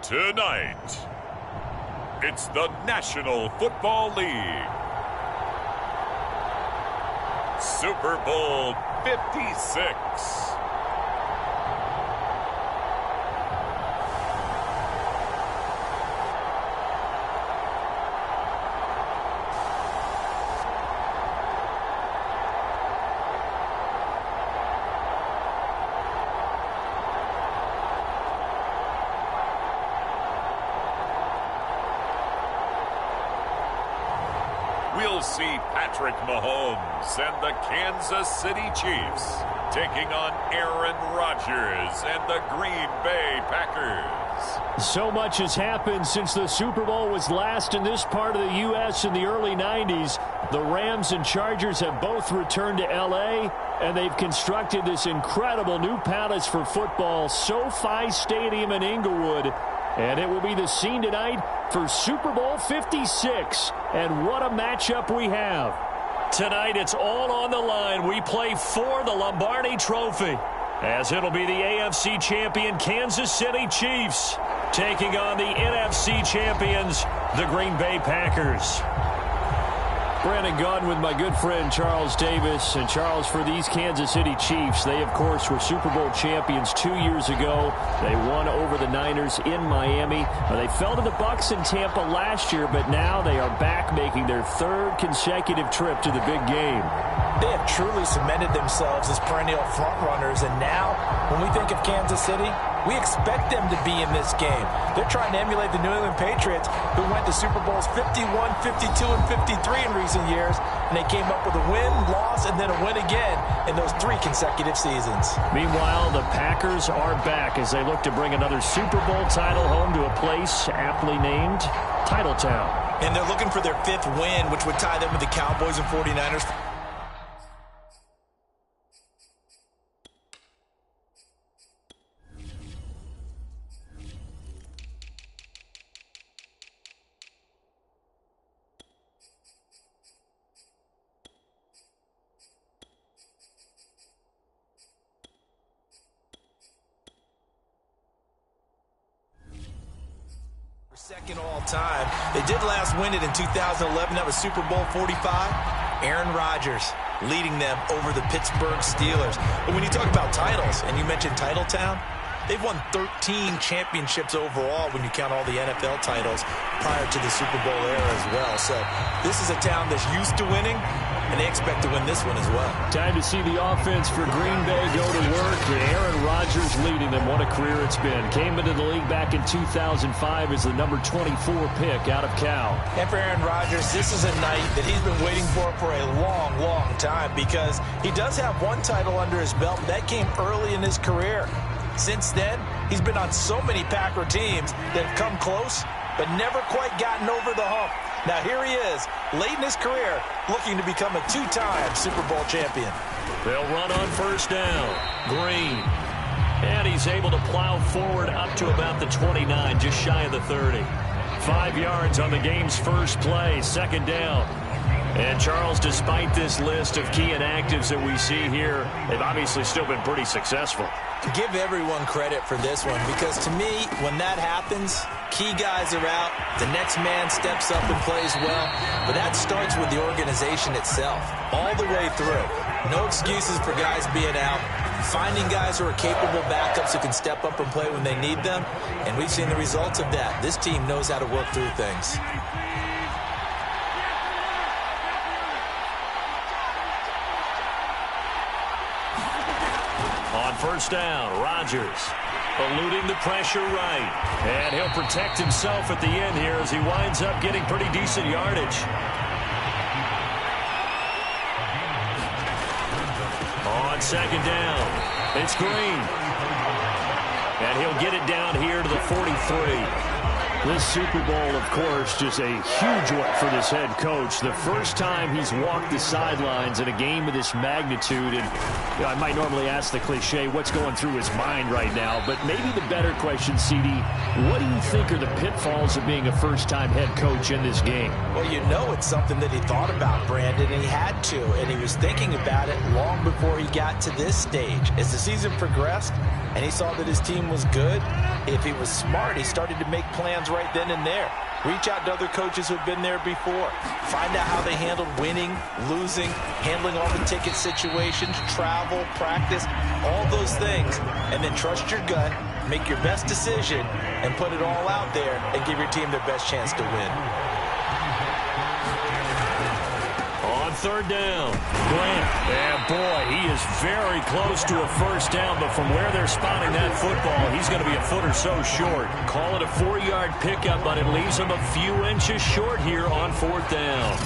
Tonight, it's the National Football League. Super Bowl 56. We'll see Patrick Mahomes and the Kansas City Chiefs taking on Aaron Rodgers and the Green Bay Packers. So much has happened since the Super Bowl was last in this part of the U.S. in the early 90s. The Rams and Chargers have both returned to L.A., and they've constructed this incredible new palace for football, SoFi Stadium in Inglewood. And it will be the scene tonight for Super Bowl 56. And what a matchup we have. Tonight, it's all on the line. We play for the Lombardi Trophy, as it'll be the AFC champion Kansas City Chiefs taking on the NFC champions, the Green Bay Packers. Brandon Gunn with my good friend Charles Davis. And Charles, for these Kansas City Chiefs, they, of course, were Super Bowl champions 2 years ago. They won over the Niners in Miami. They fell to the Bucs in Tampa last year, but now they are back making their third consecutive trip to the big game. They have truly cemented themselves as perennial frontrunners, and now, when we think of Kansas City, we expect them to be in this game. They're trying to emulate the New England Patriots, who went to Super Bowls 51, 52, and 53 in recent years, and they came up with a win, loss, and then a win again in those 3 consecutive seasons. Meanwhile, the Packers are back as they look to bring another Super Bowl title home to a place aptly named Titletown. And they're looking for their 5th win, which would tie them with the Cowboys and 49ers. Second all-time. They did last win it in 2011. That was Super Bowl 45. Aaron Rodgers leading them over the Pittsburgh Steelers. But when you talk about titles, and you mentioned Titletown, they've won 13 championships overall when you count all the NFL titles prior to the Super Bowl era as well. So this is a town that's used to winning, and they expect to win this one as well. Time to see the offense for Green Bay go to work. Aaron Rodgers leading them. What a career it's been. Came into the league back in 2005 as the number 24 pick out of Cal. And for Aaron Rodgers, this is a night that he's been waiting for a long, long time, because he does have one title under his belt. That came early in his career. Since then, he's been on so many Packer teams that have come close, but never quite gotten over the hump. Now here he is, late in his career, looking to become a 2-time Super Bowl champion. They'll run on first down. Green. And he's able to plow forward up to about the 29, just shy of the 30. 5 yards on the game's first play, second down. And Charles, despite this list of key inactives that we see here, they've obviously still been pretty successful. Give everyone credit for this one, because to me, when that happens, key guys are out, the next man steps up and plays well, but that starts with the organization itself, all the way through. No excuses for guys being out, finding guys who are capable backups who can step up and play when they need them, and we've seen the results of that. This team knows how to work through things. On first down, Rodgers eluding the pressure right. And he'll protect himself at the end here as he winds up getting pretty decent yardage. On second down, it's Green. And he'll get it down here to the 43. This Super Bowl, of course, just a huge one for this head coach. The first time he's walked the sidelines in a game of this magnitude. And I might normally ask the cliche, what's going through his mind right now? But maybe the better question, CD, what do you think are the pitfalls of being a first-time head coach in this game? Well, you know it's something that he thought about, Brandon, and he had to. And he was thinking about it long before he got to this stage. As the season progressed and he saw that his team was good, if he was smart, he started to make plans right then and there. Reach out to other coaches who've been there before. Find out how they handled winning, losing, handling all the ticket situations, travel, practice, all those things. And then trust your gut, make your best decision, and put it all out there and give your team their best chance to win. On third down, Grant. And boy, he is very close to a first down, but from where they're spotting that football, he's going to be a foot or so short. Call it a 4-yard pickup, but it leaves him a few inches short here on fourth down.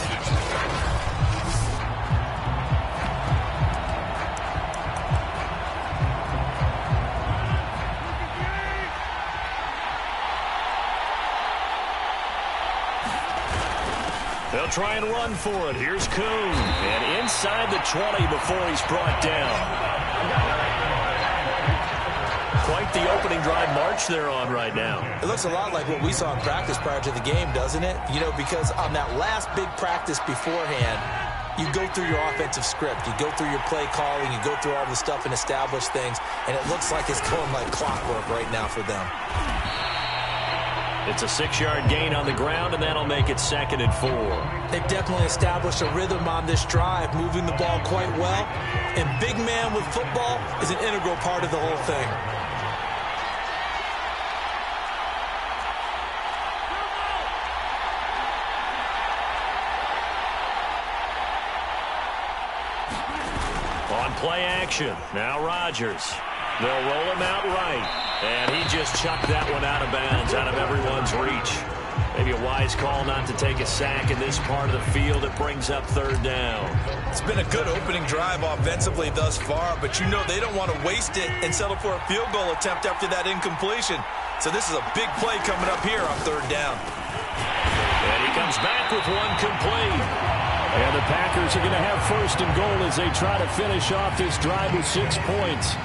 They'll try and run for it. Here's Kuhn. And inside the 20 before he's brought down. Quite the opening drive march they're on right now. It looks a lot like what we saw in practice prior to the game, doesn't it? You know, because on that last big practice beforehand, you go through your offensive script. You go through your play calling. You go through all the stuff and establish things. And it looks like it's going like clockwork right now for them. It's a 6-yard gain on the ground, and that'll make it 2nd and 4. They've definitely established a rhythm on this drive, moving the ball quite well. And big man with football is an integral part of the whole thing. On play action, now Rodgers. They'll roll him out right. And he just chucked that one out of bounds, out of everyone's reach. Maybe a wise call not to take a sack in this part of the field. It brings up third down. It's been a good opening drive offensively thus far, but you know they don't want to waste it and settle for a field goal attempt after that incompletion. So this is a big play coming up here on third down. And he comes back with one complete. And the Packers are going to have first and goal as they try to finish off this drive with 6 points.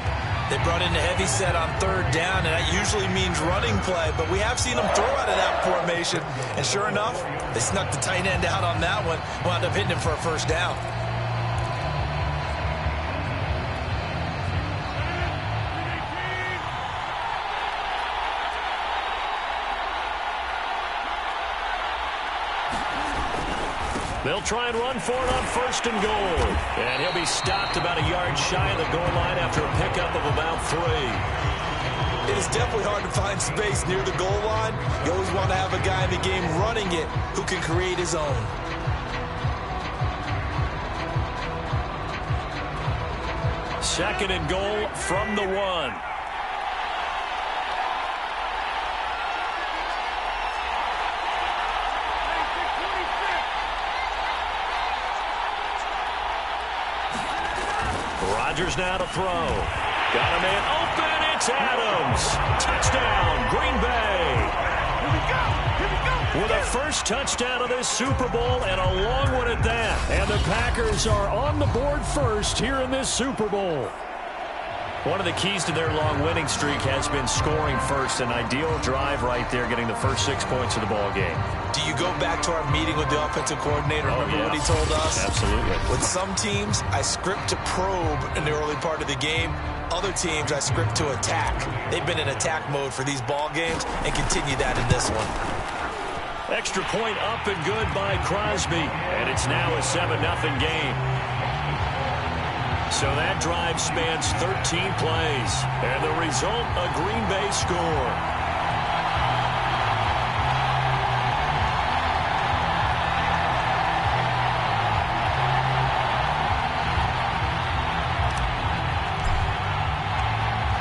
They brought in a heavy set on third down, and that usually means running play, but we have seen them throw out of that formation. And sure enough, they snuck the tight end out on that one, wound up hitting him for a first down. They'll try and run for it on first and goal. And he'll be stopped about a yard shy of the goal line after a pickup of about 3. It is definitely hard to find space near the goal line. You always want to have a guy in the game running it who can create his own. Second and goal from the 1. Rodgers now to throw. Got a man open. It's Adams. Touchdown, Green Bay. Here we go. With a first touchdown of this Super Bowl and a long one at that. And the Packers are on the board first here in this Super Bowl. One of the keys to their long winning streak has been scoring first. An ideal drive right there, getting the first 6 points of the ball game. Do you go back to our meeting with the offensive coordinator? Remember what he told us? Absolutely. With some teams, I script to probe in the early part of the game. Other teams, I script to attack. They've been in attack mode for these ball games and continue that in this one. Extra point up and good by Crosby. And it's now a 7-0 game. So that drive spans 13 plays. And the result, a Green Bay score.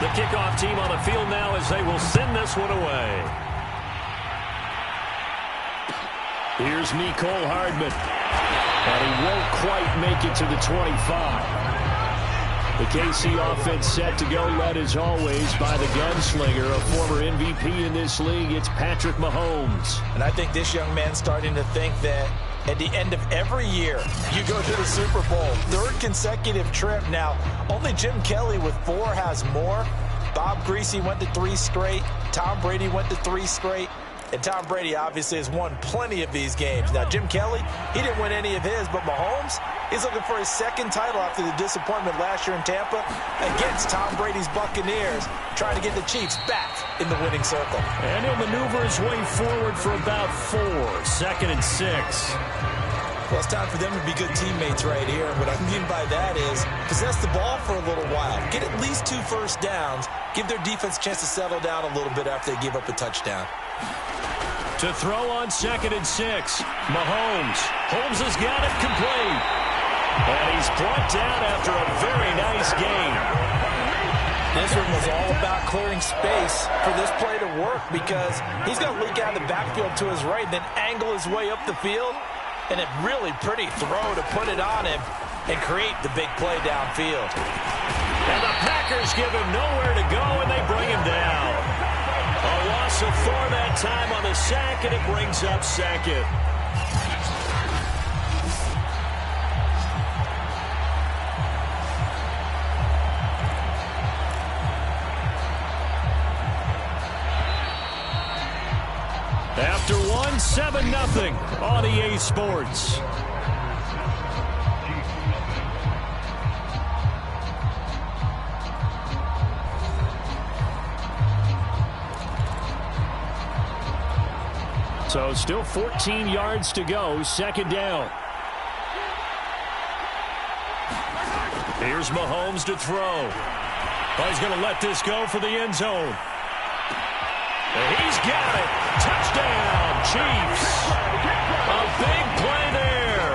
The kickoff team on the field now as they will send this one away. Here's Mecole Hardman. And he won't quite make it to the 25. The KC offense set to go, led as always by the gunslinger, a former MVP in this league. It's Patrick Mahomes. And I think this young man's starting to think that at the end of every year, you go to the Super Bowl. Third consecutive trip. Now, only Jim Kelly with 4 has more. Bob Greasy went to 3 straight. Tom Brady went to 3 straight. And Tom Brady obviously has won plenty of these games. Now, Jim Kelly, he didn't win any of his, but Mahomes, he's looking for his 2nd title after the disappointment last year in Tampa against Tom Brady's Buccaneers, trying to get the Chiefs back in the winning circle. And he'll maneuver his way forward for about 4, 2nd and 6. Well, it's time for them to be good teammates right here. And what I mean by that is possess the ball for a little while. Get at least 2 first downs. Give their defense a chance to settle down a little bit after they give up a touchdown. To throw on 2nd and 6. Mahomes. Holmes has got it complete. And he's brought down after a very nice game. This one was all about clearing space for this play to work because he's going to leak out of the backfield to his right, then angle his way up the field. And a really pretty throw to put it on him and create the big play downfield. And the Packers give him nowhere to go, and they bring him down. A loss of 4 that time on the sack, and it brings up 2nd. After 1, 7-0 on EA Sports. So still 14 yards to go, 2nd down. Here's Mahomes to throw. Oh, he's going to let this go for the end zone. And he's got it. Touchdown, Chiefs. A big play there.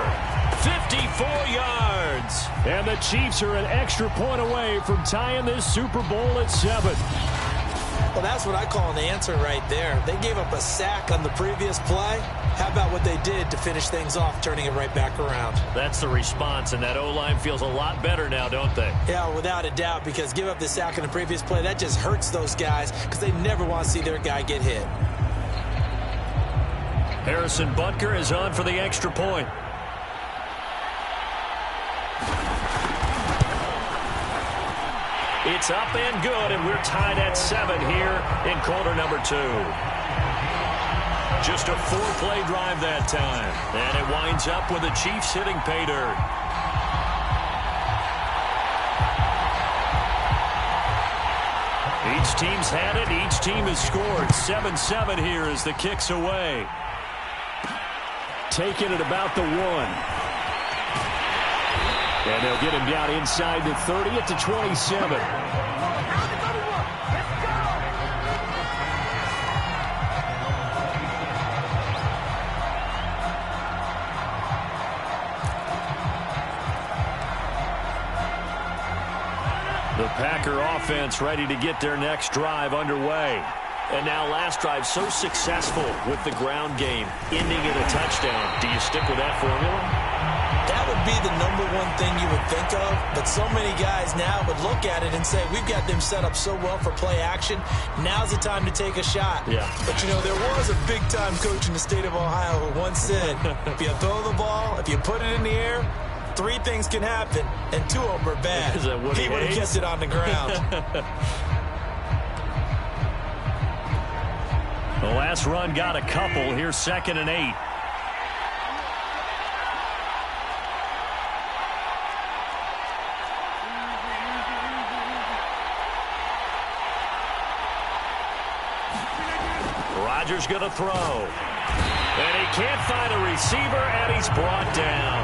54 yards. And the Chiefs are an extra point away from tying this Super Bowl at 7. Well, that's what I call an answer right there. They gave up a sack on the previous play. How about what they did to finish things off, turning it right back around? That's the response, and that O-line feels a lot better now, don't they? Yeah, without a doubt, because give up the sack on the previous play, that just hurts those guys because they never want to see their guy get hit. Harrison Butker is on for the extra point. It's up and good, and we're tied at 7 here in quarter number 2. Just a 4-play drive that time. And it winds up with the Chiefs hitting pay dirt. Each team's had it. Each team has scored. 7-7 here as the kick's away. Taking it about the 1. And they'll get him down inside the 30 at the 27. The Packer offense ready to get their next drive underway. And now last drive so successful with the ground game, ending in a touchdown. Do you stick with that formula? That would be the #1 thing you would think of, but so many guys now would look at it and say, we've got them set up so well for play action, now's the time to take a shot. Yeah. But, you know, there was a big-time coach in the state of Ohio who once said, if you throw the ball, if you put it in the air, 3 things can happen, and 2 of them are bad. He would have kept it on the ground. The last run got a couple. Here's 2nd and 8. Rodgers going to throw. And he can't find a receiver, and he's brought down.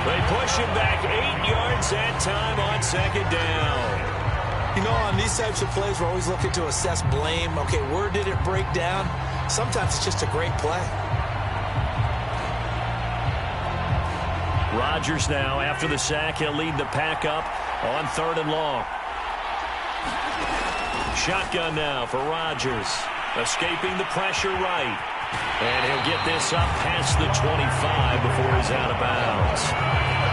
They push him back 8 yards that time on 2nd down. You know, on these types of plays, we're always looking to assess blame. Okay, where did it break down? Sometimes it's just a great play. Rodgers now, after the sack, he'll lead the pack up on 3rd and long. Shotgun now for Rodgers. Escaping the pressure right. And he'll get this up past the 25 before he's out of bounds.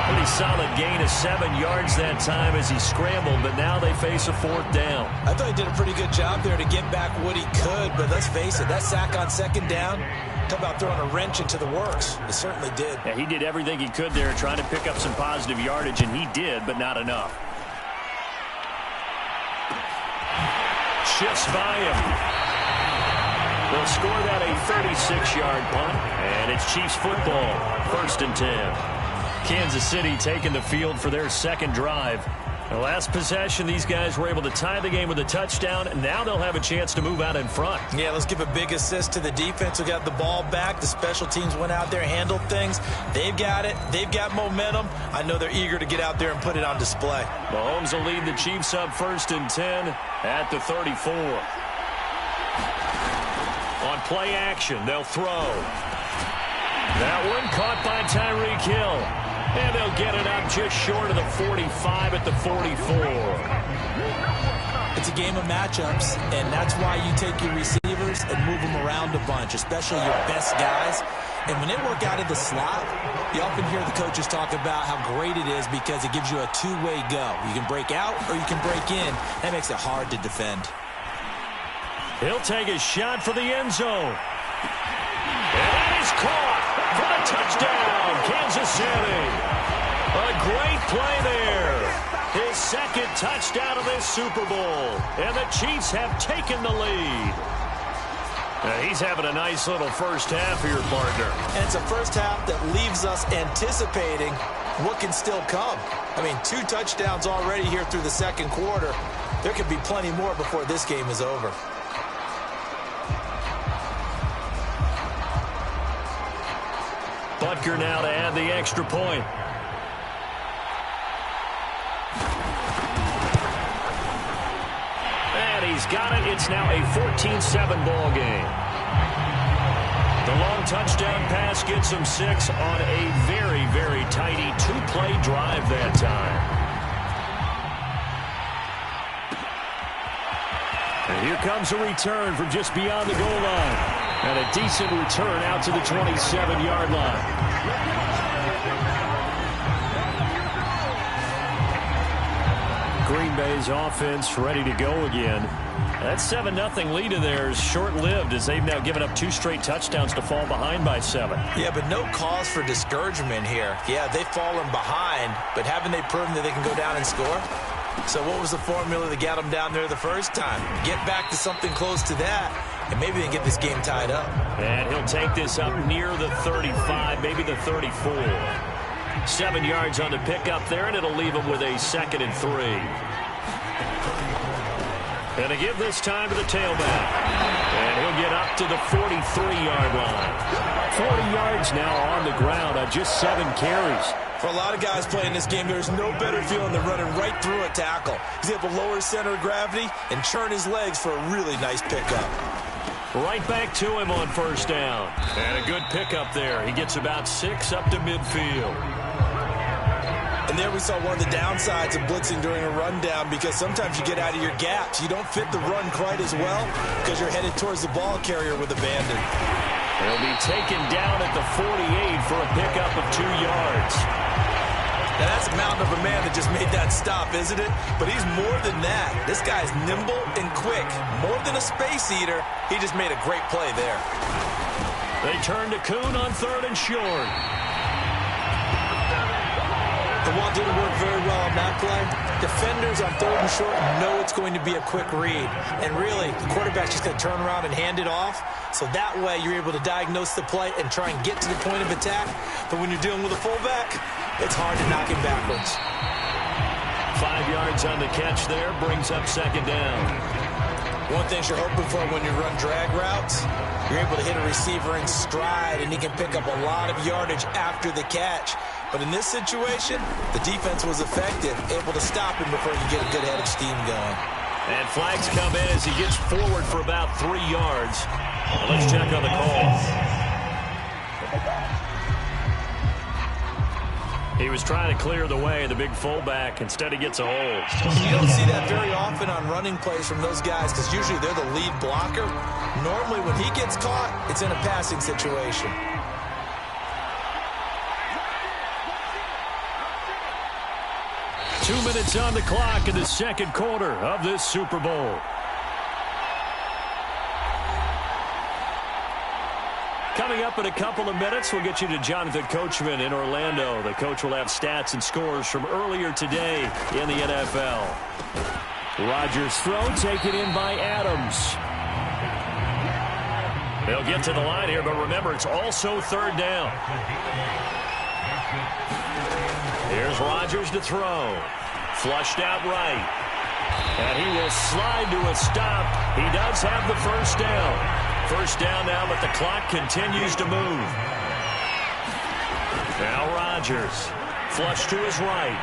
Pretty solid gain of 7 yards that time as he scrambled, but now they face a 4th down. I thought he did a pretty good job there to get back what he could, but let's face it, that sack on 2nd down, talk about throwing a wrench into the works. It certainly did. Yeah, he did everything he could there trying to pick up some positive yardage, and he did, but not enough. Shifts by him. They'll score that a 36-yard punt, and it's Chiefs football, 1st and 10. Kansas City taking the field for their 2nd drive. The last possession, these guys were able to tie the game with a touchdown. Now they'll have a chance to move out in front. Yeah, let's give a big assist to the defense who got the ball back. The special teams went out there, handled things. They've got it. They've got momentum. I know they're eager to get out there and put it on display. Mahomes will lead the Chiefs up 1st and 10 at the 34. On play action, they'll throw. That one caught by Tyreek Hill. And they'll get it up just short of the 45 at the 44. It's a game of matchups, and that's why you take your receivers and move them around a bunch, especially your best guys. And when they work out of the slot, you often hear the coaches talk about how great it is because it gives you a two-way go. You can break out or you can break in. That makes it hard to defend. He'll take a shot for the end zone. And that is caught for the touchdown, Kansas City. A great play there. His 2nd touchdown of this Super Bowl. And the Chiefs have taken the lead. He's having a nice little first half here, partner. And it's a first half that leaves us anticipating what can still come. I mean, 2 touchdowns already here through the 2nd quarter. There could be plenty more before this game is over. Butker now to add the extra point. And he's got it. It's now a 14-7 ball game. The long touchdown pass gets him 6 on a very, very tidy 2-play drive that time. And here comes a return from just beyond the goal line. And a decent return out to the 27-yard line. Green Bay's offense ready to go again. That 7-0 lead of theirs short-lived as they've now given up 2 straight touchdowns to fall behind by 7. Yeah, but no cause for discouragement here. Yeah, they've fallen behind, but haven't they proven that they can go down and score? So what was the formula that got them down there the first time? Get back to something close to that, and maybe they can get this game tied up. And he'll take this up near the 35, maybe the 34. 7 yards on the pickup there, and it'll leave him with a 2nd and 3. And to give this time to the tailback. And he'll get up to the 43-yard line. 40 yards now on the ground on just 7 carries. For a lot of guys playing this game, there's no better feeling than running right through a tackle. He's able to lower his center of gravity and churn his legs for a really nice pickup. Right back to him on 1st down. And a good pickup there. He gets about 6 up to midfield. And there we saw one of the downsides of blitzing during a rundown because sometimes you get out of your gaps. You don't fit the run quite as well because you're headed towards the ball carrier with abandon. He'll be taken down at the 48 for a pickup of 2 yards. Now, that's a mountain of a man that just made that stop, isn't it? But he's more than that. This guy's nimble and quick. More than a space eater, he just made a great play there. They turn to Kuhn on 3rd and short. The wall didn't work very well on that play. Defenders on 3rd and short know it's going to be a quick read. And really, the quarterback's just going to turn around and hand it off. So that way, you're able to diagnose the play and try and get to the point of attack. But when you're dealing with a fullback, it's hard to knock him backwards. 5 yards on the catch there, brings up 2nd down. One thing you're hoping for when you run drag routes, you're able to hit a receiver in stride, and he can pick up a lot of yardage after the catch. But in this situation, the defense was effective, able to stop him before you get a good head of steam going. And flags come in as he gets forward for about 3 yards. Let's check on the call. He was trying to clear the way, the big fullback. Instead, he gets a hold. You don't see that very often on running plays from those guys because usually they're the lead blocker. Normally, when he gets caught, it's in a passing situation. 2 minutes on the clock in the second quarter of this Super Bowl. Coming up in a couple of minutes, we'll get you to Jonathan Coachman in Orlando. The coach will have stats and scores from earlier today in the NFL. Rodgers' throw taken in by Adams. They'll get to the line here, but remember, it's also third down. Here's Rodgers to throw. Flushed out right. And he will slide to a stop. He does have the first down. First down now, but the clock continues to move. Now Rodgers. Flush to his right.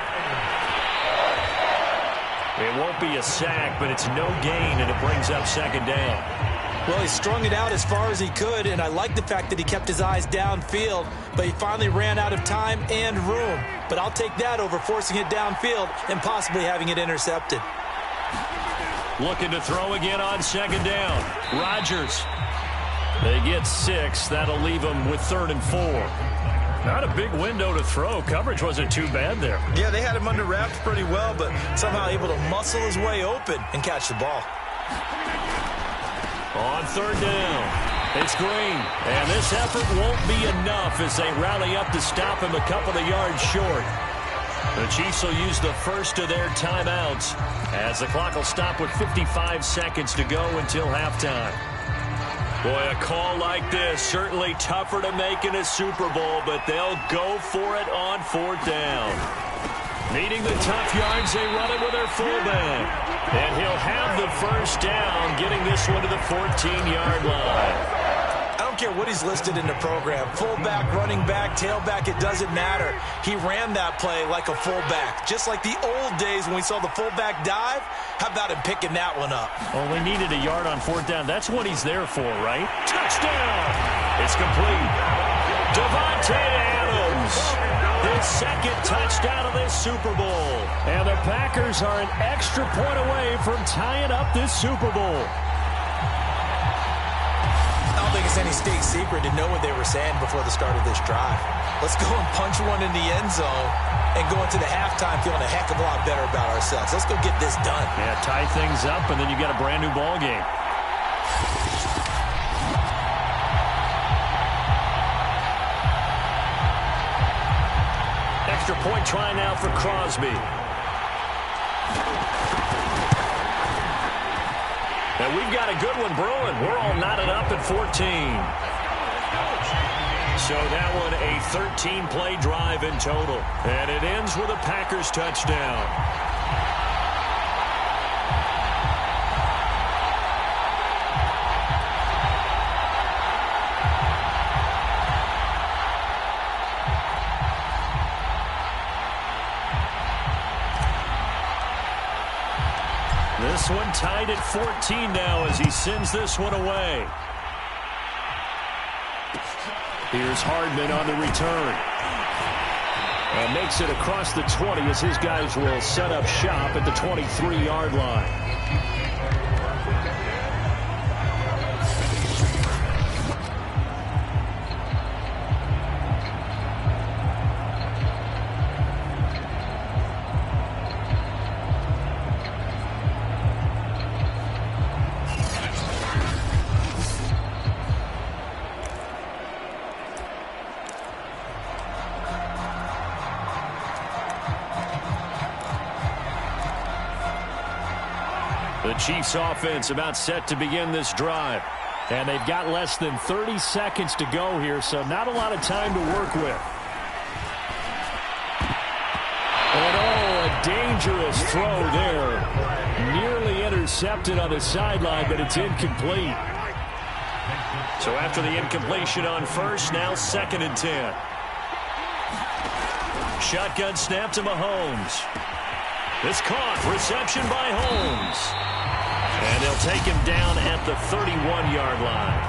It won't be a sack, but it's no gain, and it brings up second down. Well, he strung it out as far as he could, and I like the fact that he kept his eyes downfield, but he finally ran out of time and room. But I'll take that over forcing it downfield and possibly having it intercepted. Looking to throw again on second down. Rodgers. They get 6. That'll leave them with 3rd and 4. Not a big window to throw. Coverage wasn't too bad there. Yeah, they had him under wraps pretty well, but somehow able to muscle his way open and catch the ball. On third down, it's Green. And this effort won't be enough as they rally up to stop him a couple of yards short. The Chiefs will use the first of their timeouts as the clock will stop with 55 seconds to go until halftime. Boy, a call like this, certainly tougher to make in a Super Bowl, but they'll go for it on fourth down. Needing the tough yards, they run it with their fullback. And he'll have the first down, getting this one to the 14-yard line. I don't care what he's listed in the program. Fullback, running back, tailback, it doesn't matter. He ran that play like a fullback. Just like the old days when we saw the fullback dive. How about him picking that one up? Well, we needed a yard on fourth down. That's what he's there for, right? Touchdown! It's complete. Davante Adams. His second touchdown of this Super Bowl. And the Packers are an extra point away from tying up this Super Bowl. I don't think it's any state secret to know what they were saying before the start of this drive. Let's go and punch one in the end zone and go into the halftime feeling a heck of a lot better about ourselves. Let's go get this done. Yeah, tie things up, and then you got a brand new ball game. Extra point try now for Crosby. And we've got a good one brewing. We're all knotted up at 14. So that one a 13-play drive in total. And it ends with a Packers touchdown. This one tied at 14 now as he sends this one away. Here's Hardman on the return. And makes it across the 20 as his guys will set up shop at the 23-yard line. The Chiefs offense about set to begin this drive. And they've got less than 30 seconds to go here, so not a lot of time to work with. And oh, a dangerous throw there. Nearly intercepted on the sideline, but it's incomplete. So after the incompletion on first, now 2nd and 10. Shotgun snap to Mahomes. It's caught. Reception by Holmes. And they'll take him down at the 31-yard line.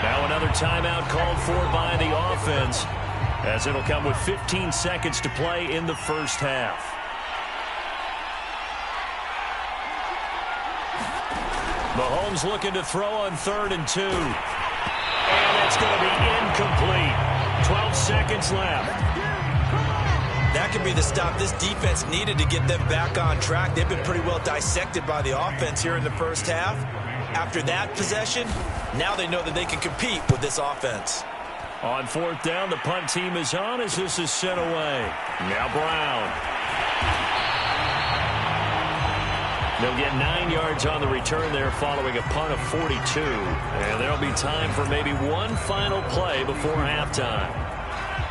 Now another timeout called for by the offense, as it'll come with 15 seconds to play in the first half. Mahomes looking to throw on 3rd and 2. And it's going to be incomplete. 12 seconds left. That could be the stop this defense needed to get them back on track. They've been pretty well dissected by the offense here in the first half. After that possession, now they know that they can compete with this offense. On fourth down, the punt team is on as this is sent away. Now Brown. They'll get 9 yards on the return there following a punt of 42. And there'll be time for maybe one final play before halftime.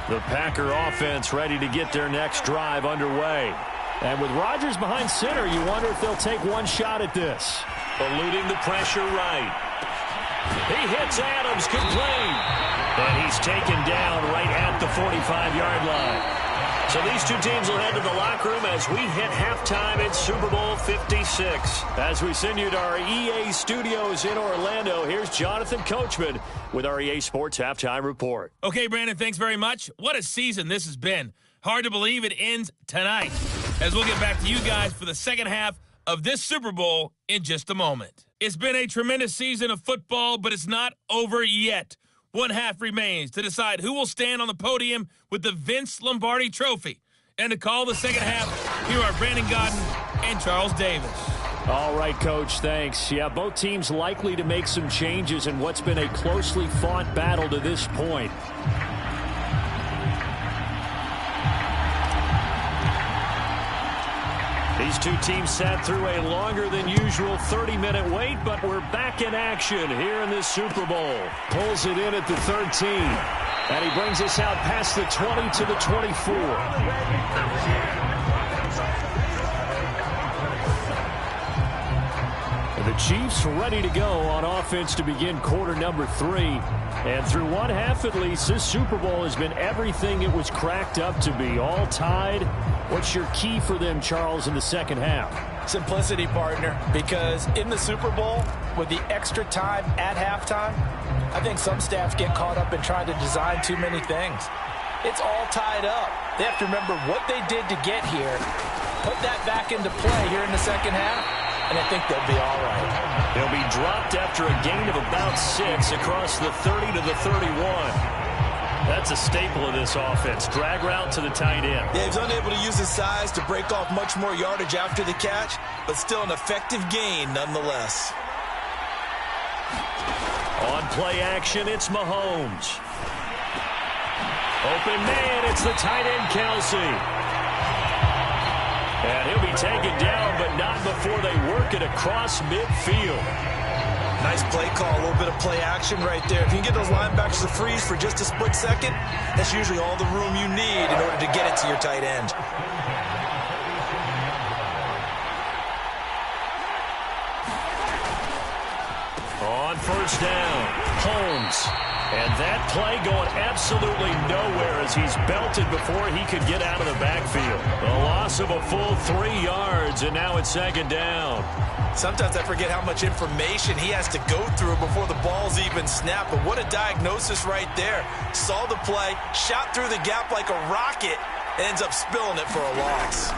The Packer offense ready to get their next drive underway. And with Rodgers behind center, you wonder if they'll take one shot at this. Eluding the pressure right. He hits Adams, complete. And he's taken down right at the 45-yard line. So these two teams will head to the locker room as we hit halftime in Super Bowl 56. As we send you to our EA studios in Orlando, here's Jonathan Coachman with our EA Sports Halftime Report. Okay, Brandon, thanks very much. What a season this has been. Hard to believe it ends tonight, as we'll get back to you guys for the second half of this Super Bowl in just a moment. It's been a tremendous season of football, but it's not over yet. One half remains to decide who will stand on the podium with the Vince Lombardi Trophy. And to call the second half, here are Brandon Gaudin and Charles Davis. All right, Coach, thanks. Yeah, both teams likely to make some changes in what's been a closely fought battle to this point. These two teams sat through a longer than usual 30-minute wait, but we're back in action here in this Super Bowl. Pulls it in at the 13, and he brings us out past the 20 to the 24. The Chiefs ready to go on offense to begin quarter number 3. And through one half at least, this Super Bowl has been everything it was cracked up to be. All tied. What's your key for them, Charles, in the second half? Simplicity, partner, because in the Super Bowl, with the extra time at halftime, I think some staffs get caught up in trying to design too many things. It's all tied up. They have to remember what they did to get here, put that back into play here in the second half, and I think they'll be all right. They'll be dropped after a gain of about 6 across the 30 to the 31. That's a staple of this offense. Drag route to the tight end. Yeah, he's unable to use his size to break off much more yardage after the catch, but still an effective gain nonetheless. On play action, it's Mahomes. Open man, it's the tight end, Kelsey. And he'll be taken down, but not before they work it across midfield. Nice play call, a little bit of play action right there. If you can get those linebackers to freeze for just a split second, that's usually all the room you need in order to get it to your tight end. On first down, Holmes. And that play going absolutely nowhere as he's belted before he could get out of the backfield. A loss of a full 3 yards, and now it's second down. Sometimes I forget how much information he has to go through before the ball's even snapped. But what a diagnosis right there. Saw the play, shot through the gap like a rocket, and ends up spilling it for a loss.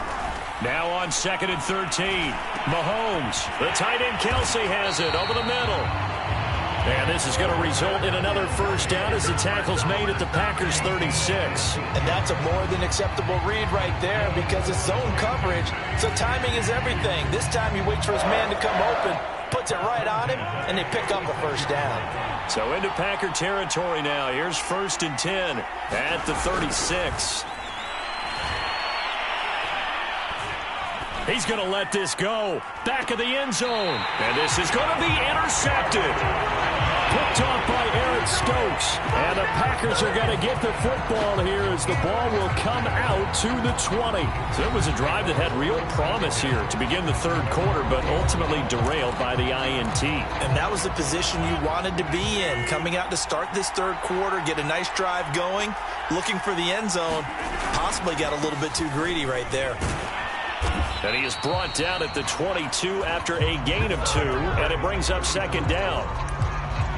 Now on second and 13, Mahomes. The tight end Kelsey has it over the middle. And this is going to result in another first down as the tackle's made at the Packers' 36. And that's a more than acceptable read right there because it's zone coverage, so timing is everything. This time he waits for his man to come open, puts it right on him, and they pick up the first down. So into Packer territory now. Here's first and 10 at the 36. He's going to let this go. Back of the end zone. And this is going to be intercepted. Picked off by Eric Stokes. And the Packers are going to get the football here as the ball will come out to the 20. So it was a drive that had real promise here to begin the third quarter, but ultimately derailed by the INT. And that was the position you wanted to be in. Coming out to start this third quarter, get a nice drive going, looking for the end zone. Possibly got a little bit too greedy right there. And he is brought down at the 22 after a gain of 2, and it brings up second down.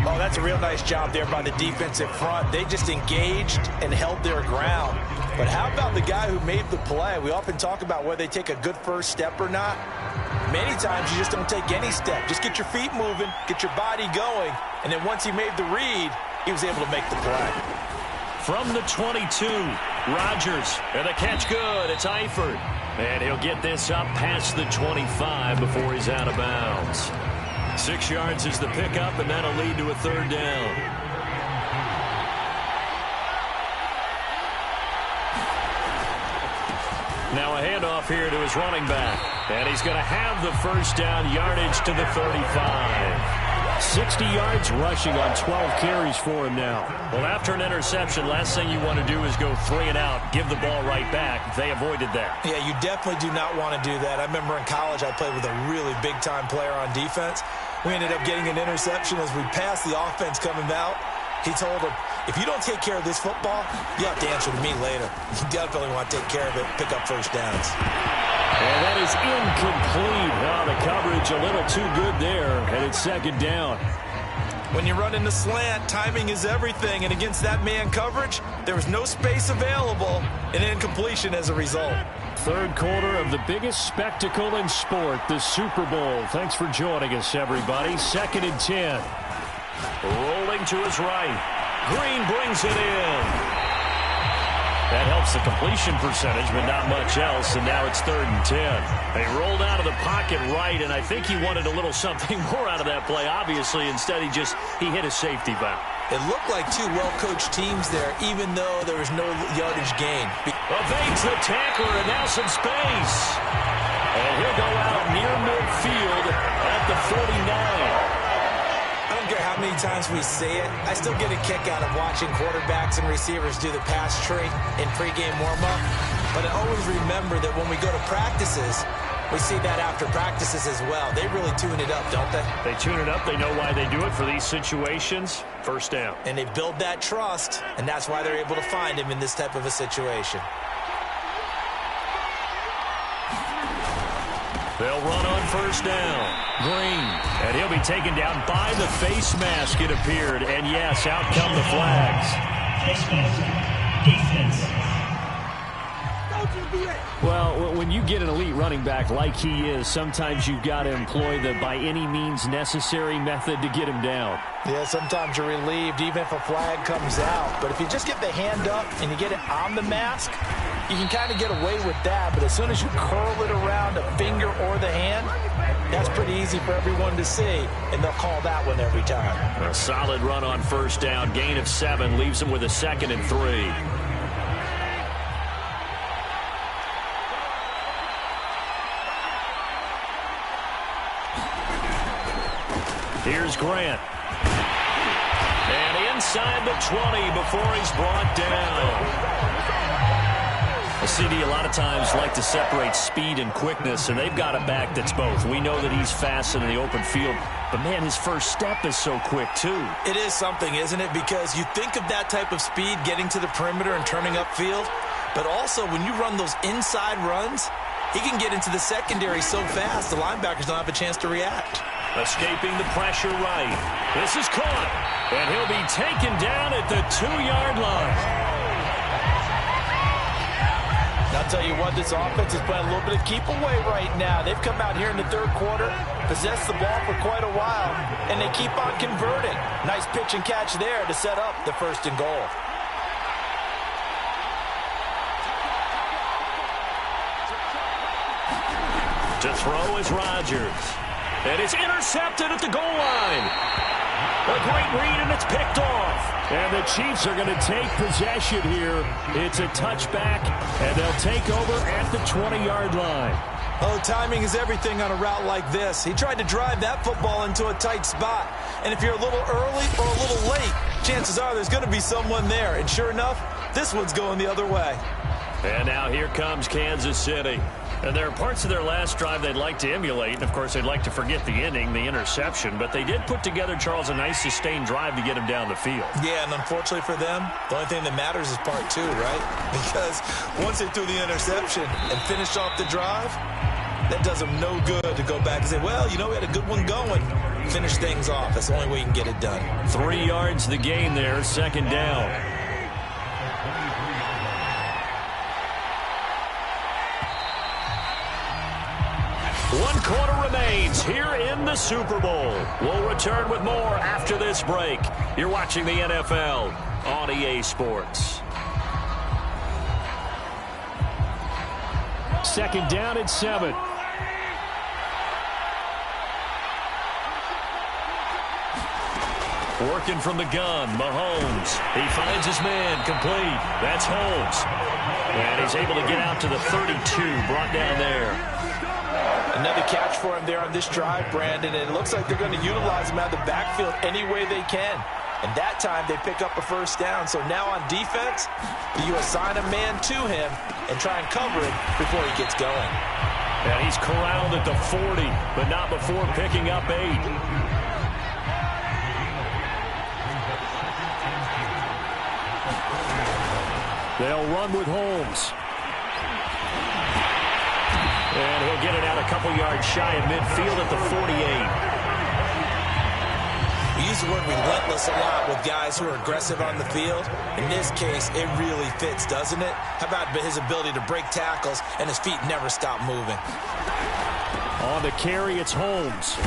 Oh, that's a real nice job there by the defensive front. They just engaged and held their ground. But how about the guy who made the play? We often talk about whether they take a good first step or not. Many times you just don't take any step. Just get your feet moving, get your body going, and then once he made the read, he was able to make the play. From the 22, Rodgers, and the catch good. It's Eifert. And he'll get this up past the 25 before he's out of bounds. 6 yards is the pickup, and that'll lead to a third down. Now a handoff here to his running back. And he's going to have the first down, yardage to the 35. 60 yards rushing on 12 carries for him now. Well, after an interception, last thing you want to do is go 3 and out, give the ball right back. They avoided that. Yeah, you definitely do not want to do that. I remember in college I played with a really big-time player on defense. We ended up getting an interception as we passed the offense coming out. He told him, if you don't take care of this football, you have to answer to me later. You definitely want to take care of it, pick up first downs. And that is incomplete. Wow, the coverage a little too good there, and it's second down. When you run in the slant, timing is everything, and against that man coverage, there was no space available, and incompletion as a result. Third quarter of the biggest spectacle in sport, the Super Bowl. Thanks for joining us, everybody. 2nd and 10. Rolling to his right. Green brings it in. That helps the completion percentage, but not much else, and now it's 3rd and 10. They rolled out of the pocket right, and I think he wanted a little something more out of that play, obviously. Instead, he hit a safety valve. It looked like 2 well-coached teams there, even though there was no yardage gain. Evades the tackler, and now some space. And he'll go out near midfield at the 49. I don't care how many times we say it, I still get a kick out of watching quarterbacks and receivers do the pass tree in pregame warm-up. But I always remember that when we go to practices, we see that after practices as well. They really tune it up, don't they? They tune it up. They know why they do it for these situations. First down. And they build that trust, and that's why they're able to find him in this type of a situation. They'll run on first down. Green. And he'll be taken down by the face mask, it appeared. And yes, out come the flags. Well, when you get an elite running back like he is, sometimes you've got to employ the by any means necessary method to get him down. Yeah, sometimes you're relieved even if a flag comes out. But if you just get the hand up and you get it on the mask, you can kind of get away with that. But as soon as you curl it around a finger or the hand, that's pretty easy for everyone to see, and they'll call that one every time. A solid run on first down. Gain of 7 leaves them with a 2nd and 3. Here's Grant. And inside the 20 before he's brought down. CD, a lot of times like to separate speed and quickness, and they've got a back that's both. We know that he's fast in the open field, but, man, his first step is so quick, too. It is something, isn't it? Because you think of that type of speed getting to the perimeter and turning upfield, but also when you run those inside runs, he can get into the secondary so fast the linebackers don't have a chance to react. Escaping the pressure right. This is caught, and he'll be taken down at the 2-yard line. I'll tell you what, this offense is playing a little bit of keep away right now. They've come out here in the third quarter, possessed the ball for quite a while, and they keep on converting. Nice pitch and catch there to set up the 1st and goal. To throw is Rodgers. And it's intercepted at the goal line. A great read, and it's picked off. And the Chiefs are going to take possession here. It's a touchback, and they'll take over at the 20-yard line. Oh, timing is everything on a route like this. He tried to drive that football into a tight spot. And if you're a little early or a little late, chances are there's going to be someone there. And sure enough, this one's going the other way. And now here comes Kansas City. And there are parts of their last drive they'd like to emulate. And, of course, they'd like to forget the ending, the interception. But they did put together, Charles, a nice sustained drive to get him down the field. Yeah, and unfortunately for them, the only thing that matters is part 2, right? Because once they threw the interception and finished off the drive, that does them no good to go back and say, well, you know, we had a good one going. Finish things off. That's the only way you can get it done. 3 yards the gain there, 2nd down. One quarter remains here in the Super Bowl. We'll return with more after this break. You're watching the NFL on EA Sports. Second down and 7. Working from the gun, Mahomes. He finds his man, complete. That's Holmes. And he's able to get out to the 32, brought down there. Another catch for him there on this drive, Brandon, and it looks like they're going to utilize him out of the backfield any way they can. And that time they pick up a first down. So now on defense, you assign a man to him and try and cover him before he gets going. And he's corralled at the 40, but not before picking up 8. They'll run with Holmes. And he'll get it out a couple yards shy of midfield at the 48. We use the word relentless a lot with guys who are aggressive on the field. In this case, it really fits, doesn't it? How about his ability to break tackles and his feet never stop moving? On the carry, it's Holmes.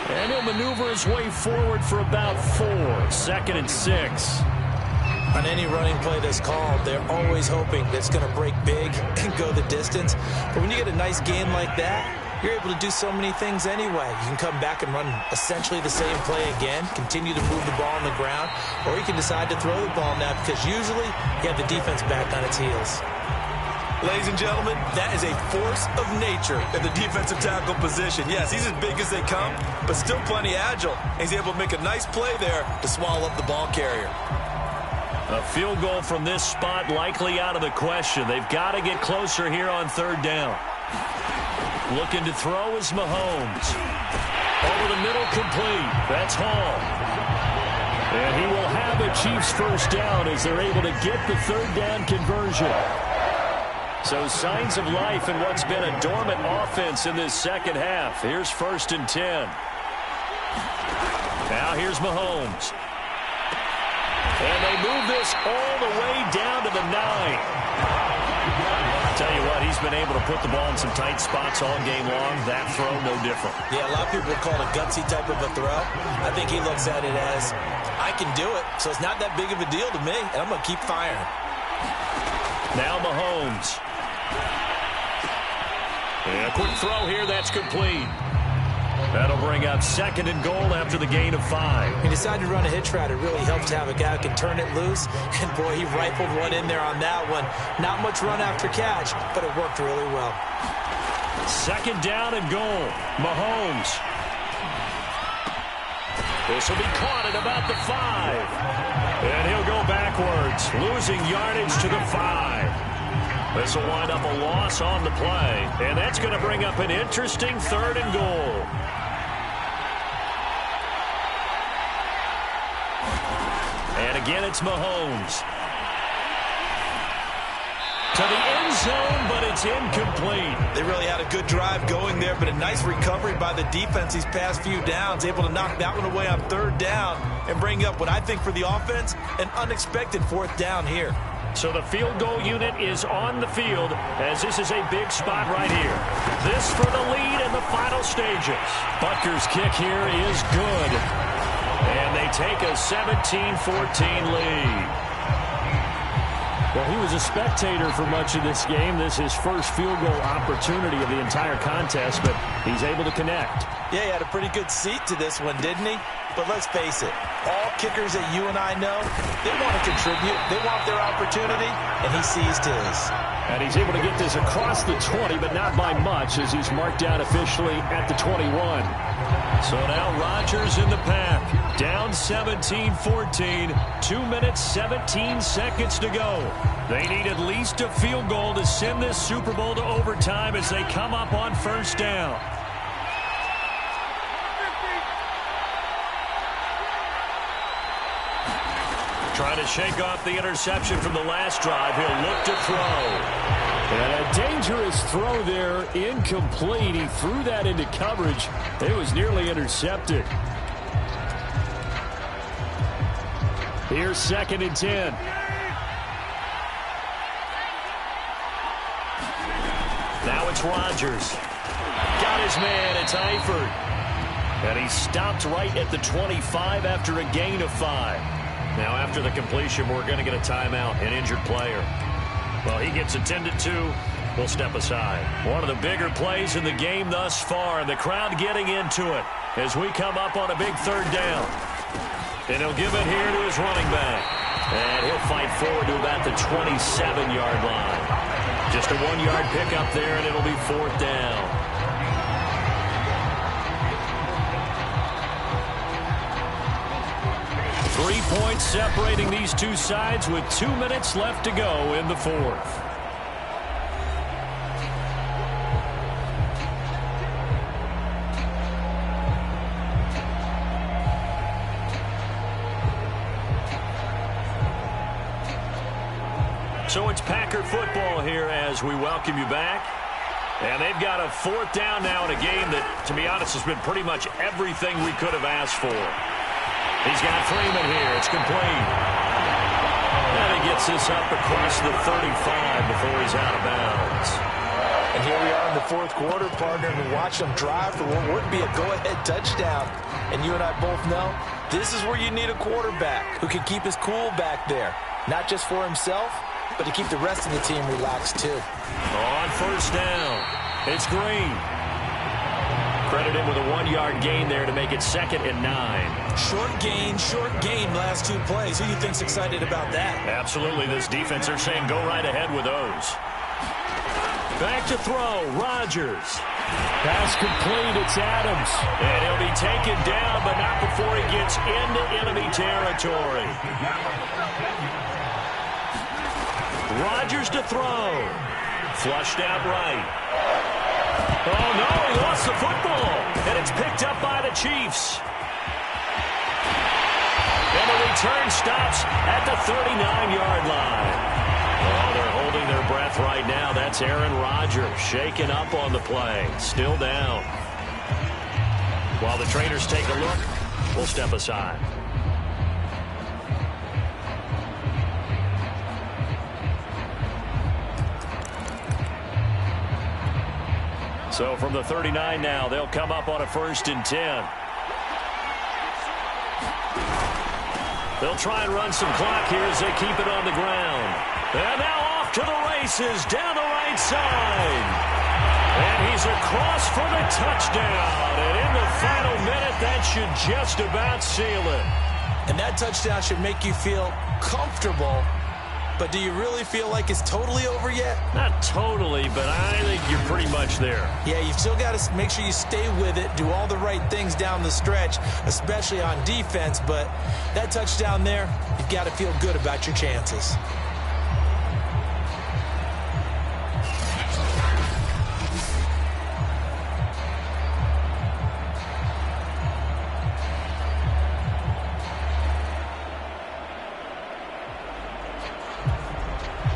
And he'll maneuver his way forward for about 4. 2nd and 6. On any running play that's called, they're always hoping that it's going to break big and go the distance. But when you get a nice game like that, you're able to do so many things anyway. You can come back and run essentially the same play again, continue to move the ball on the ground, or you can decide to throw the ball now because usually you have the defense back on its heels. Ladies and gentlemen, that is a force of nature in the defensive tackle position. Yes, he's as big as they come, but still plenty agile. He's able to make a nice play there to swallow up the ball carrier. A field goal from this spot likely out of the question. They've got to get closer here on 3rd down. Looking to throw is Mahomes. Over the middle, complete. That's Hall. And he will have the Chiefs first down as they're able to get the 3rd down conversion. So signs of life in what's been a dormant offense in this second half. Here's 1st and 10. Now here's Mahomes. And they move this all the way down to the 9. I'll tell you what, he's been able to put the ball in some tight spots all game long. That throw, no different. Yeah, a lot of people call it a gutsy type of a throw. I think he looks at it as, I can do it, so it's not that big of a deal to me, and I'm going to keep firing. Now Mahomes. And a quick throw here, that's complete. That'll bring up 2nd and goal after the gain of 5. He decided to run a hitch route. It really helps to have a guy who can turn it loose. And, boy, he rifled one in there on that one. Not much run after catch, but it worked really well. 2nd down and goal. Mahomes. This will be caught at about the 5. And he'll go backwards, losing yardage to the 5. This will wind up a loss on the play. And that's going to bring up an interesting 3rd and goal. And again, it's Mahomes. To the end zone, but it's incomplete. They really had a good drive going there, but a nice recovery by the defense these past few downs, able to knock that one away on 3rd down and bring up what I think for the offense, an unexpected 4th down here. So the field goal unit is on the field as this is a big spot right here. This for the lead in the final stages. Butker's kick here is good. And they take a 17-14 lead. Well, he was a spectator for much of this game. This is his first field goal opportunity of the entire contest, but he's able to connect. Yeah, he had a pretty good seat to this one, didn't he? But let's face it, all kickers that you and I know, they want to contribute. They want their opportunity, and he seized his. And he's able to get this across the 20, but not by much, as he's marked down officially at the 21. So now Rodgers in the pack. Down 17-14. 2 minutes, 17 seconds to go. They need at least a field goal to send this Super Bowl to overtime as they come up on 1st down. Trying to shake off the interception from the last drive. He'll look to throw. And a dangerous throw there, incomplete. He threw that into coverage. It was nearly intercepted. Here's 2nd and 10. Now it's Rodgers. Got his man, it's Eifert. And he stopped right at the 25 after a gain of 5. Now after the completion, we're going to get a timeout, an injured player. Well, he gets attended to. We'll step aside. One of the bigger plays in the game thus far, and the crowd getting into it as we come up on a big third down. And he'll give it here to his running back. And he'll fight forward to about the 27-yard line. Just a 1-yard pickup there, and it'll be fourth down. 3 points separating these two sides with 2 minutes left to go in the fourth. So it's Packer football here as we welcome you back. And they've got a fourth down now in a game that, to be honest, has been pretty much everything we could have asked for. He's got Freeman here. It's complete. And he gets this up across the 35 before he's out of bounds. And here we are in the fourth quarter, partner, and watch them drive for what would be a go-ahead touchdown. And you and I both know this is where you need a quarterback who can keep his cool back there, not just for himself, but to keep the rest of the team relaxed, too. On first down, it's Green. Credit him with a 1-yard gain there to make it 2nd and 9. Short gain last 2 plays. Who do you think's excited about that? Absolutely. This defense are saying go right ahead with those. Back to throw, Rodgers. Pass complete, it's Adams. And he'll be taken down, but not before he gets into enemy territory. Rodgers to throw. Flushed out right. Oh, no, he lost the football. And it's picked up by the Chiefs. And the return stops at the 39-yard line. Oh, they're holding their breath right now. That's Aaron Rodgers shaken up on the play. Still down. While the trainers take a look, we'll step aside. So from the 39 now, they'll come up on a 1st and 10. They'll try and run some clock here as they keep it on the ground. And now off to the races down the right side. And he's across for the touchdown. And in the final minute, that should just about seal it. And that touchdown should make you feel comfortable. But do you really feel like it's totally over yet? Not totally, but I think you're pretty much there. Yeah, you've still got to make sure you stay with it, do all the right things down the stretch, especially on defense. But that touchdown there, you've got to feel good about your chances.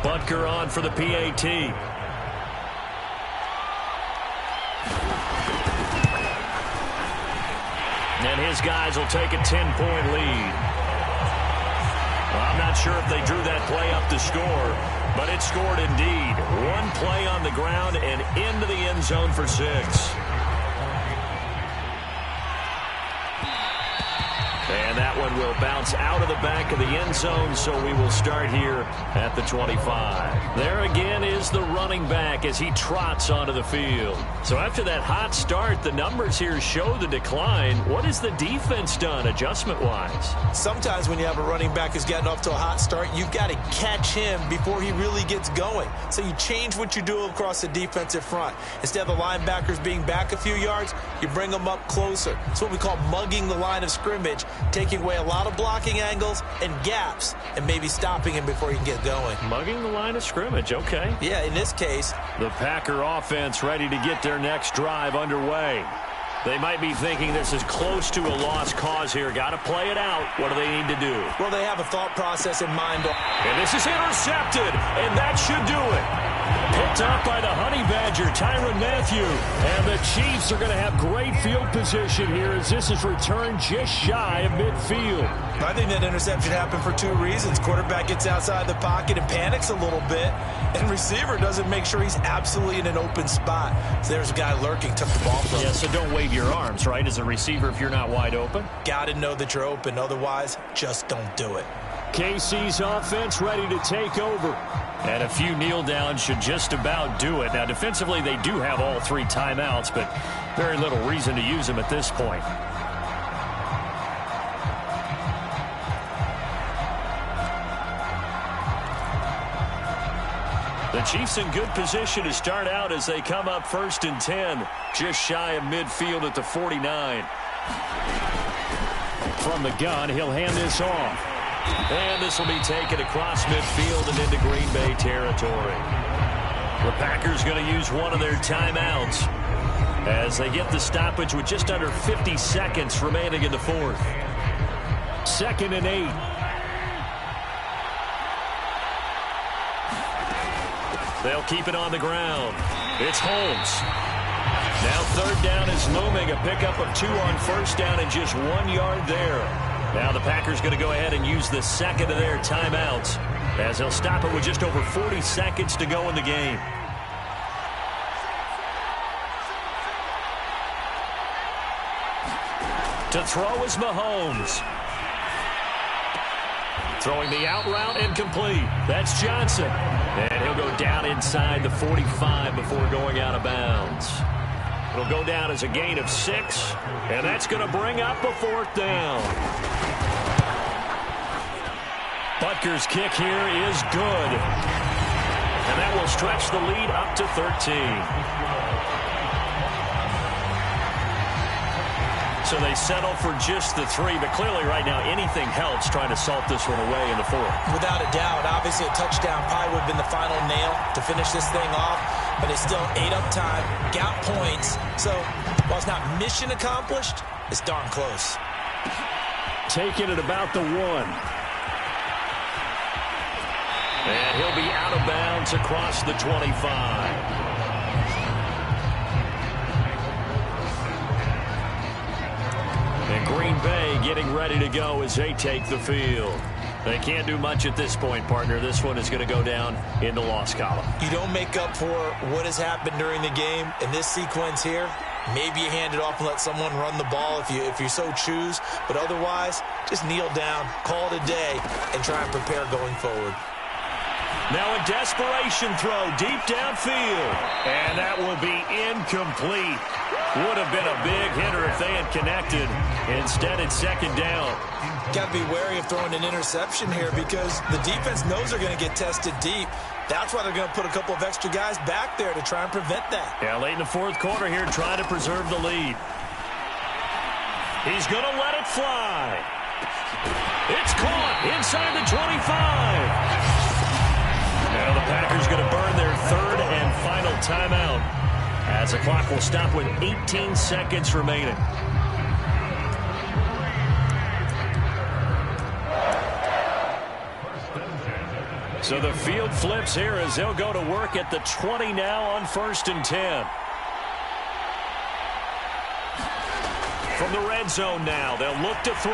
Butker on for the PAT. And his guys will take a 10-point lead. Well, I'm not sure if they drew that play up to score, but it scored indeed. 1 play on the ground and into the end zone for 6. And that one will bounce out of the back of the end zone, so we will start here at the 25. There again is the running back as he trots onto the field. So after that hot start, the numbers here show the decline. What has the defense done adjustment-wise? Sometimes when you have a running back who's gotten off to a hot start, you've got to catch him before he really gets going. So you change what you do across the defensive front. Instead of the linebackers being back a few yards, you bring them up closer. It's what we call mugging the line of scrimmage, taking away a lot of blocking angles and gaps and maybe stopping him before he can get going. Mugging the line of scrimmage, okay. Yeah, in this case. The Packer offense ready to get their next drive underway. They might be thinking this is close to a lost cause here. Got to play it out. What do they need to do? Well, they have a thought process in mind. And this is intercepted, and that should do it. Picked up by the Honey Badger, Tyrann Mathieu. And the Chiefs are going to have great field position here as this is returned just shy of midfield. I think that interception happened for 2 reasons. Quarterback gets outside the pocket and panics a little bit, and receiver doesn't make sure he's absolutely in an open spot. So there's a guy lurking, took the ball from him. Yeah, so don't wave your arms, right, as a receiver if you're not wide open? Got to know that you're open. Otherwise, just don't do it. KC's offense ready to take over. And a few kneel downs should just about do it. Now, defensively, they do have all 3 timeouts, but very little reason to use them at this point. The Chiefs in good position to start out as they come up 1st and 10, just shy of midfield at the 49. From the gun, he'll hand this off. And this will be taken across midfield and into Green Bay territory. The Packers going to use one of their timeouts as they get the stoppage with just under 50 seconds remaining in the 4th. 2nd and 8. They'll keep it on the ground. It's Holmes. Now 3rd down is looming. A pickup of 2 on 1st down and just 1 yard there. Now the Packers going to go ahead and use the 2nd of their timeouts as they'll stop it with just over 40 seconds to go in the game. To throw is Mahomes. Throwing the out route incomplete. That's Johnson. And he'll go down inside the 45 before going out of bounds. It'll go down as a gain of 6, and that's going to bring up a 4th down. Butker's kick here is good. And that will stretch the lead up to 13. So they settle for just the 3, but clearly right now anything helps trying to salt this one away in the 4th. Without a doubt, obviously a touchdown probably would have been the final nail to finish this thing off, but it's still ate up time, got points. So while it's not mission accomplished, it's darn close. Taking it about the 1. And he'll be out of bounds across the 25. And Green Bay getting ready to go as they take the field. They can't do much at this point, partner. This one is going to go down in the loss column. You don't make up for what has happened during the game in this sequence here. Maybe you hand it off and let someone run the ball if you so choose. But otherwise, just kneel down, call it a day, and try and prepare going forward. Now a desperation throw deep downfield. And that will be incomplete. Would have been a big hitter if they had connected. Instead, it's 2nd down. Got to be wary of throwing an interception here because the defense knows they're going to get tested deep. That's why they're going to put a couple of extra guys back there to try and prevent that. Yeah, late in the 4th quarter here, trying to preserve the lead. He's going to let it fly. It's caught inside the 25. Now the Packers going to burn their 3rd and final timeout as the clock will stop with 18 seconds remaining. So the field flips here as they'll go to work at the 20 now on 1st and 10. From the red zone now, they'll look to throw.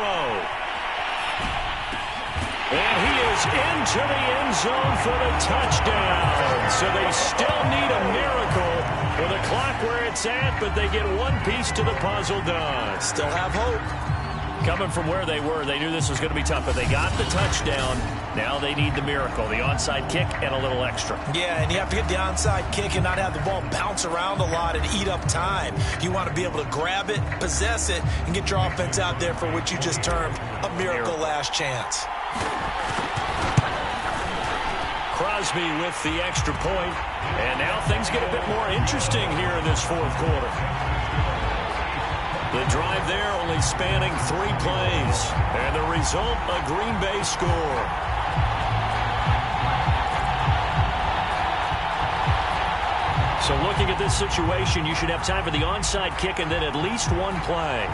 And he is into the end zone for the touchdown. So they still need a miracle with a clock where it's at, but they get one piece to the puzzle done. Still have hope. Coming from where they were, they knew this was going to be tough, but they got the touchdown. Now they need the miracle, the onside kick and a little extra. Yeah, and you have to get the onside kick and not have the ball bounce around a lot and eat up time. You want to be able to grab it, possess it, and get your offense out there for what you just termed a miracle last chance. Crosby with the extra point, and now things get a bit more interesting here in this 4th quarter. The drive there only spanning 3 plays, and the result, a Green Bay score. So looking at this situation, you should have time for the onside kick and then at least one play.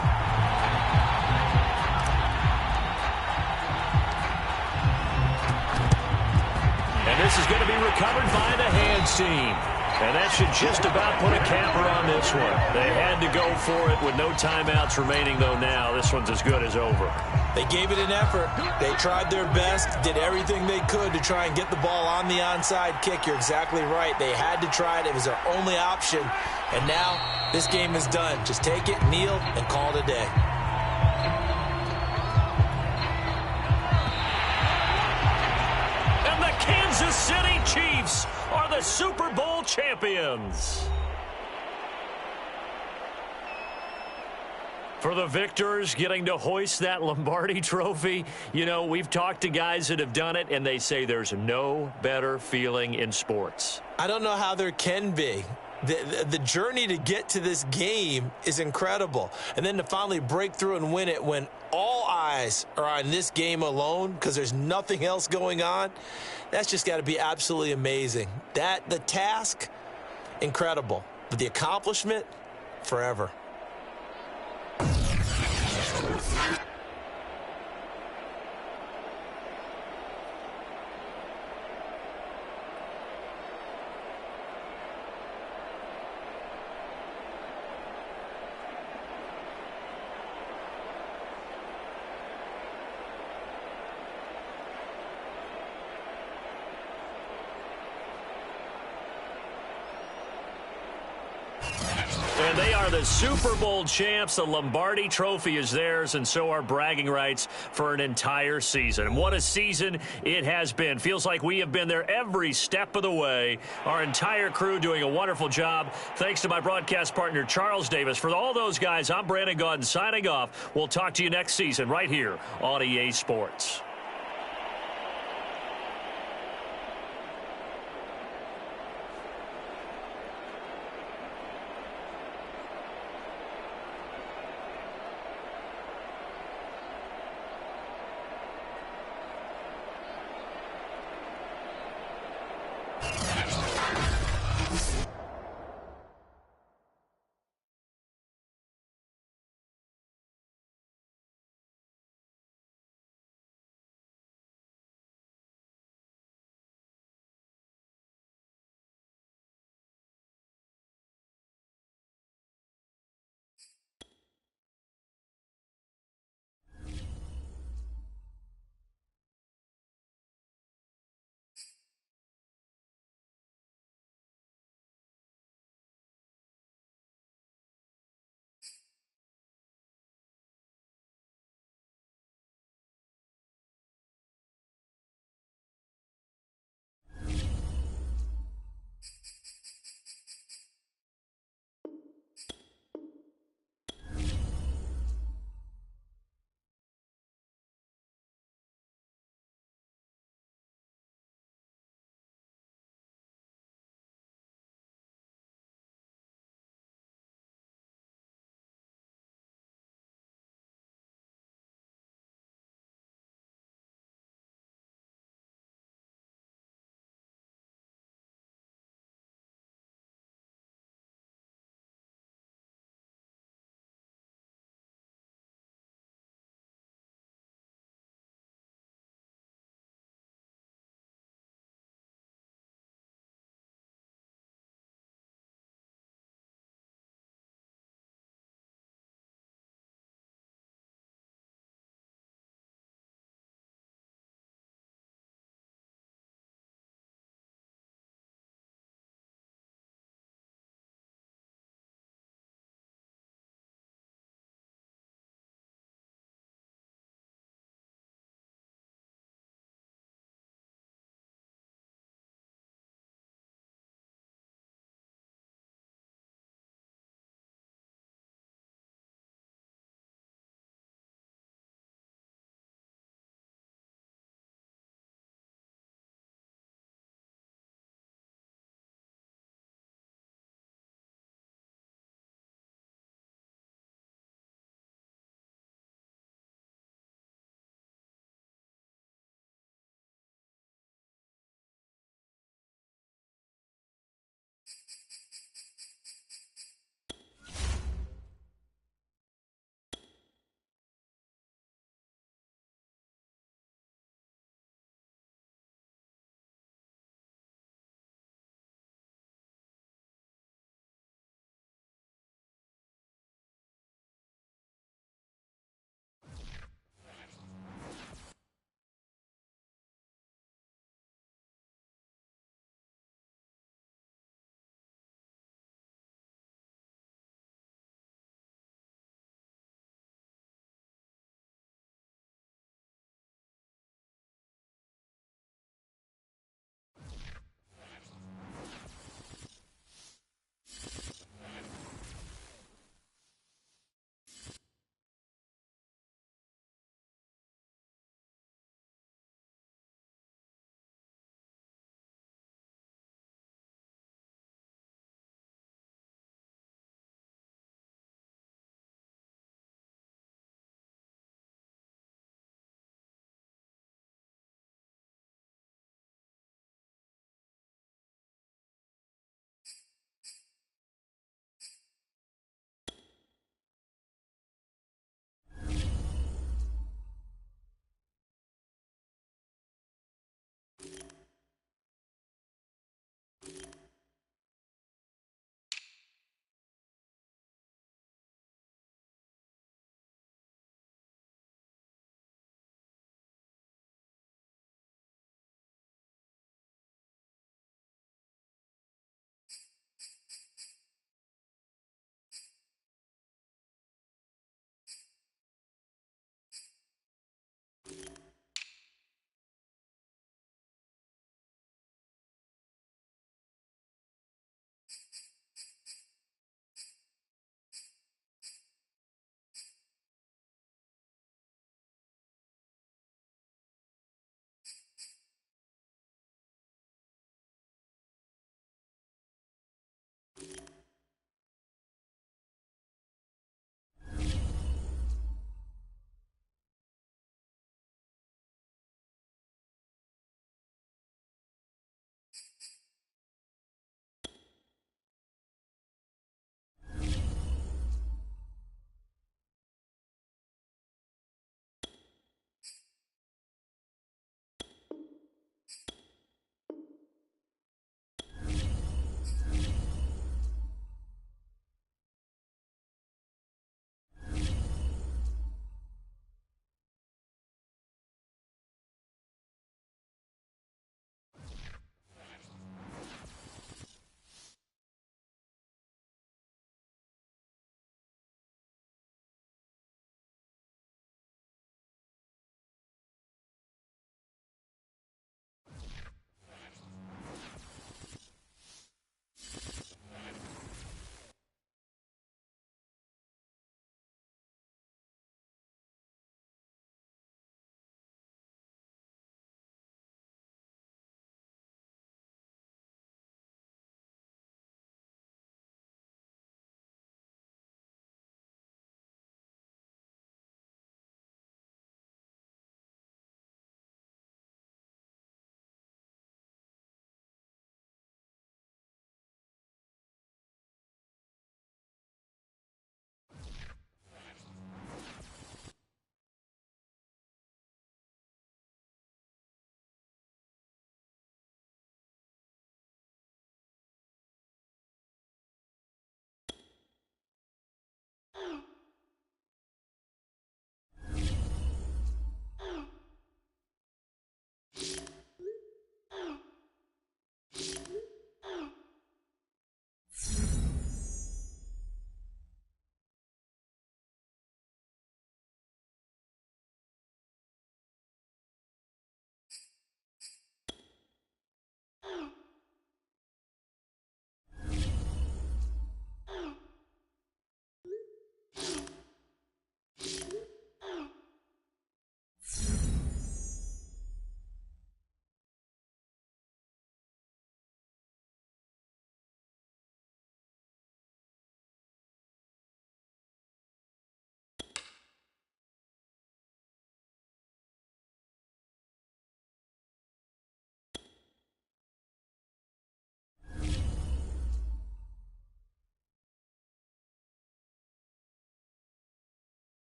And this is going to be recovered by the hands team. And that should just about put a capper on this one. They had to go for it with no timeouts remaining, though now. This one's as good as over. They gave it an effort. They tried their best, did everything they could to try and get the ball on the onside kick. You're exactly right. They had to try it. It was their only option. And now this game is done. Just take it, kneel, and call it a day. Chiefs are the Super Bowl champions. For the victors, getting to hoist that Lombardi trophy, you know, we've talked to guys that have done it, and they say there's no better feeling in sports. I don't know how there can be. The journey to get to this game is incredible. And then to finally break through and win it when all eyes are on this game alone because there's nothing else going on, that's just got to be absolutely amazing. The task, incredible. But the accomplishment, forever. And they are the Super Bowl champs. The Lombardi trophy is theirs, and so are bragging rights for an entire season. And what a season it has been. Feels like we have been there every step of the way. Our entire crew doing a wonderful job. Thanks to my broadcast partner, Charles Davis. For all those guys, I'm Brandon Gaudin signing off. We'll talk to you next season right here on EA Sports.